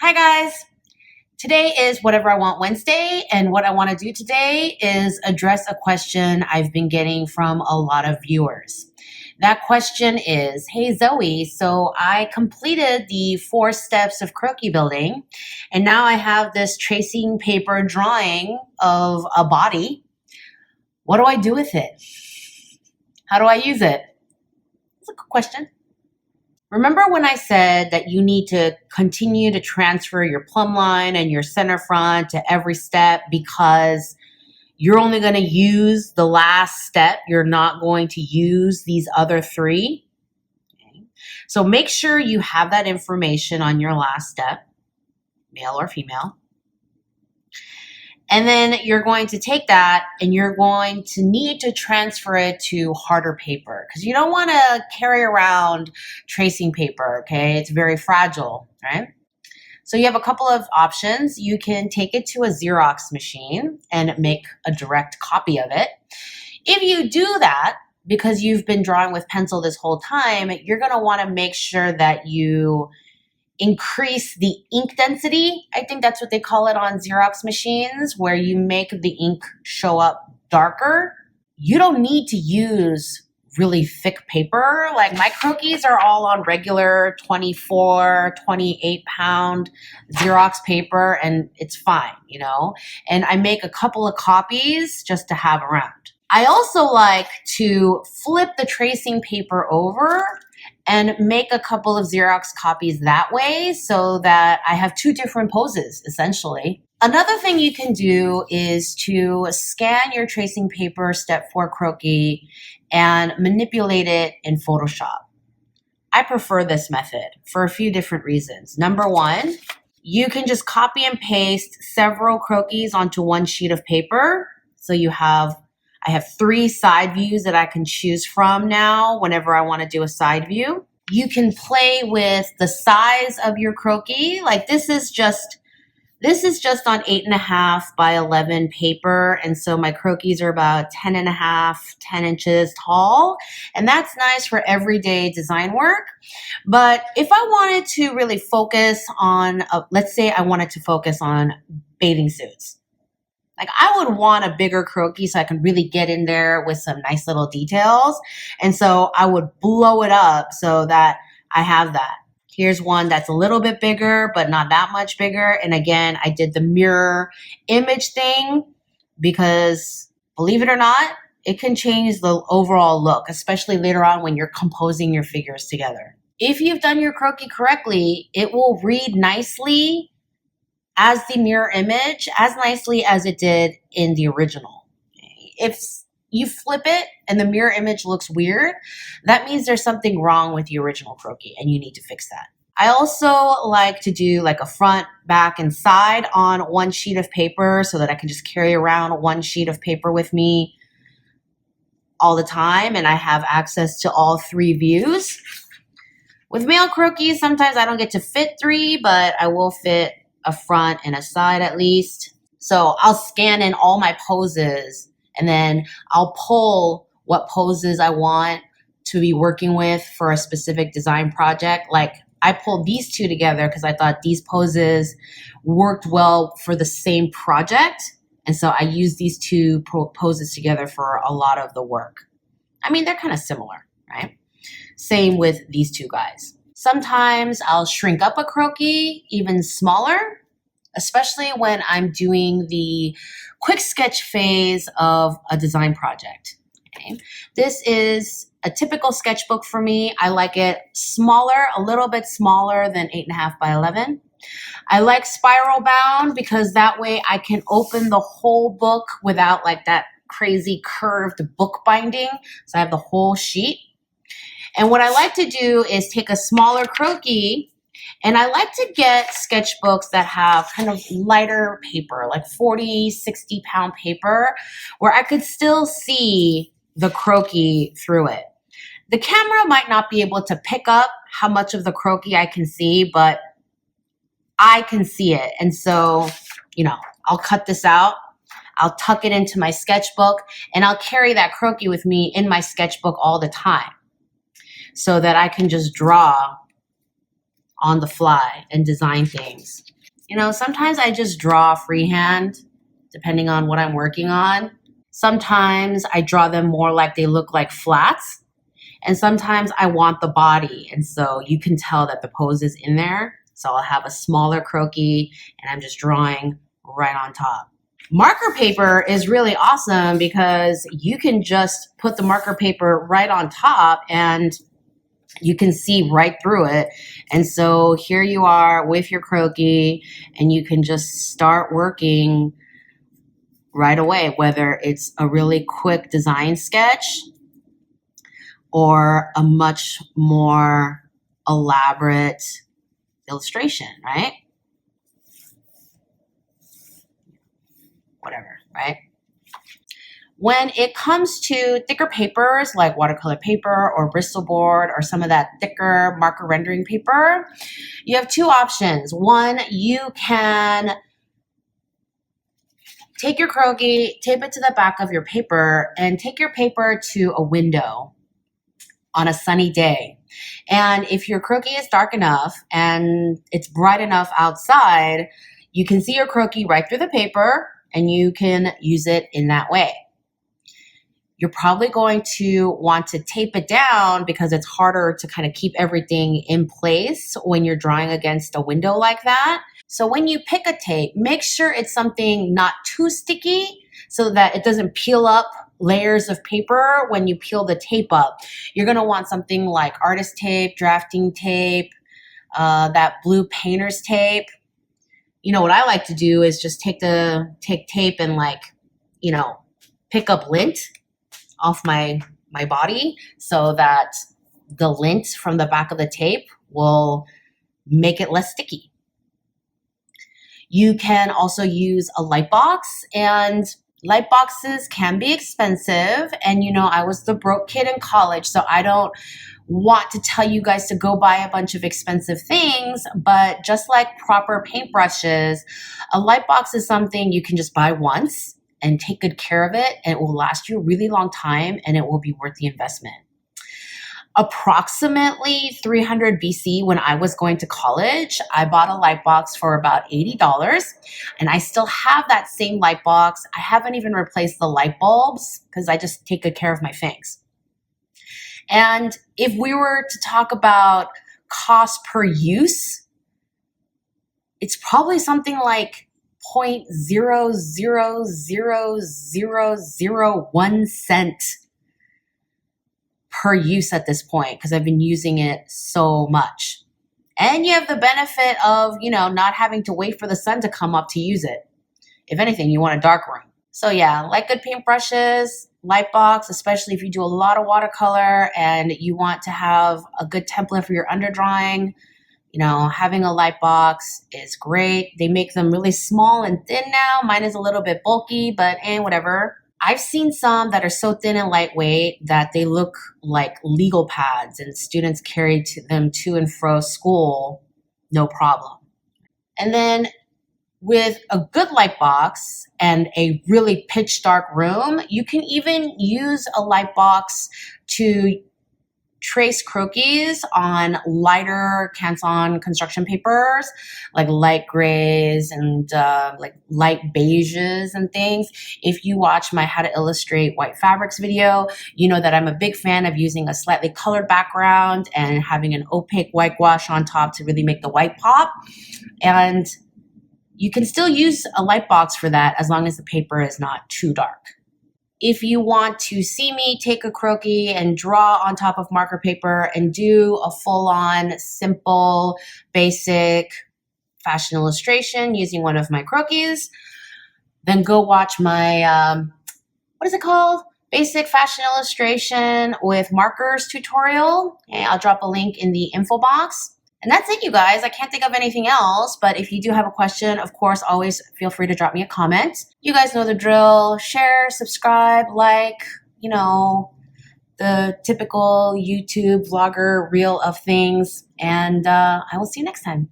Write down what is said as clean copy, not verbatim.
Hi guys! Today is Whatever I Want Wednesday, and what I want to do today is address a question I've been getting from a lot of viewers. That question is, hey Zoe, so I completed the 4 steps of croquis building, and now I have this tracing paper drawing of a body. What do I do with it? How do I use it? That's a good question. Remember when I said that you need to continue to transfer your plumb line and your center front to every step because you're only going to use the last step. You're not going to use these other 3. Okay. So make sure you have that information on your last step, male or female. And then you're going to take that and you're going to need to transfer it to harder paper because you don't want to carry around tracing paper, okay? It's very fragile, right? So you have a couple of options. You can take it to a Xerox machine and make a direct copy of it. If you do that, because you've been drawing with pencil this whole time, you're going to want to make sure that you increase the ink density. I think that's what they call it on Xerox machines, where you make the ink show up darker. You don't need to use really thick paper. Like my croquis are all on regular 24, 28 pound Xerox paper, and it's fine, you know? And I make a couple of copies just to have around. I also like to flip the tracing paper over and make a couple of Xerox copies that way so that I have 2 different poses, essentially. Another thing you can do is to scan your tracing paper step 4 croquis and manipulate it in Photoshop. I prefer this method for a few different reasons. Number 1, you can just copy and paste several croquis onto one sheet of paper. So I have 3 side views that I can choose from now whenever I want to do a side view. You can play with the size of your croquis. Like this is just on 8.5 by 11 paper. And so my croquis are about 10.5, 10 inches tall. And that's nice for everyday design work. But if I wanted to really focus on, let's say I wanted to focus on bathing suits. Like I would want a bigger croquis so I can really get in there with some nice little details. And so I would blow it up so that I have that. Here's one that's a little bit bigger, but not that much bigger. And again, I did the mirror image thing because believe it or not, it can change the overall look, especially later on when you're composing your figures together. If you've done your croquis correctly, it will read nicely as the mirror image, as nicely as it did in the original. If you flip it and the mirror image looks weird, that means there's something wrong with the original croquis and you need to fix that. I also like to do like a front, back, and side on one sheet of paper so that I can just carry around one sheet of paper with me all the time and I have access to all 3 views. With male croquis, sometimes I don't get to fit 3, but I will fit a front and a side at least. So I'll scan in all my poses and then I'll pull what poses I want to be working with for a specific design project. Like I pulled these 2 together because I thought these poses worked well for the same project. And so I used these 2 poses together for a lot of the work. I mean, they're kind of similar, right? Same with these 2 guys. Sometimes I'll shrink up a croquis even smaller, especially when I'm doing the quick sketch phase of a design project. Okay. This is a typical sketchbook for me. I like it smaller, a little bit smaller than 8.5 by 11. I like spiral bound because that way I can open the whole book without like that crazy curved book binding. So I have the whole sheet. And what I like to do is take a smaller croquis and I like to get sketchbooks that have kind of lighter paper, like 40, 60 pound paper, where I could still see the croquis through it. The camera might not be able to pick up how much of the croquis I can see, but I can see it. And so, you know, I'll cut this out. I'll tuck it into my sketchbook and I'll carry that croquis with me in my sketchbook all the time so that I can just draw on the fly and design things. You know, sometimes I just draw freehand, depending on what I'm working on. Sometimes I draw them more like they look like flats. And sometimes I want the body. And so you can tell that the pose is in there. So I'll have a smaller croquis and I'm just drawing right on top. Marker paper is really awesome because you can just put the marker paper right on top and you can see right through it. And so here you are with your croquis and you can just start working right away, whether it's a really quick design sketch or a much more elaborate illustration, right? Whatever, right? When it comes to thicker papers like watercolor paper or Bristol board or some of that thicker marker rendering paper, you have two options. One, you can take your croquis, tape it to the back of your paper, and take your paper to a window on a sunny day. And if your croquis is dark enough and it's bright enough outside, you can see your croquis right through the paper and you can use it in that way. You're probably going to want to tape it down because it's harder to kind of keep everything in place when you're drawing against a window like that. So when you pick a tape, make sure it's something not too sticky so that it doesn't peel up layers of paper when you peel the tape up. You're going to want something like artist tape, drafting tape, that blue painter's tape. You know, what I like to do is just take tape and pick up lint off my body so that the lint from the back of the tape will make it less sticky. You can also use a light box, and light boxes can be expensive. And I was the broke kid in college, so I don't want to tell you guys to go buy a bunch of expensive things, but just like proper paintbrushes, a light box is something you can just buy once and take good care of it, and it will last you a really long time and it will be worth the investment. Approximately 300 BC, when I was going to college, I bought a light box for about $80, and I still have that same light box. I haven't even replaced the light bulbs because I just take good care of my things. And if we were to talk about cost per use, it's probably something like 0.0000001 cent per use at this point because I've been using it so much. And you have the benefit of, not having to wait for the sun to come up to use it. If anything, you want a dark room. So yeah, like good paintbrushes, light box, especially if you do a lot of watercolor and you want to have a good template for your underdrawing. Having a light box is great. They make them really small and thin now. Mine is a little bit bulky, but whatever. I've seen some that are so thin and lightweight that they look like legal pads and students carry them to and fro school, no problem. And then with a good light box and a really pitch dark room, you can even use a light box to trace croquis on lighter Canson construction papers, like light grays and like light beiges and things. If you watch my How to Illustrate White Fabrics video, you know that I'm a big fan of using a slightly colored background and having an opaque whitewash on top to really make the white pop. And you can still use a light box for that as long as the paper is not too dark. If you want to see me take a croquis and draw on top of marker paper and do a full-on, simple, basic fashion illustration using one of my croquis, then go watch my, what is it called? Basic fashion illustration with markers tutorial. Okay, I'll drop a link in the info box. And that's it, you guys. I can't think of anything else, but if you do have a question, of course, always feel free to drop me a comment. You guys know the drill. Share, subscribe, like, the typical YouTube vlogger reel of things. And I will see you next time.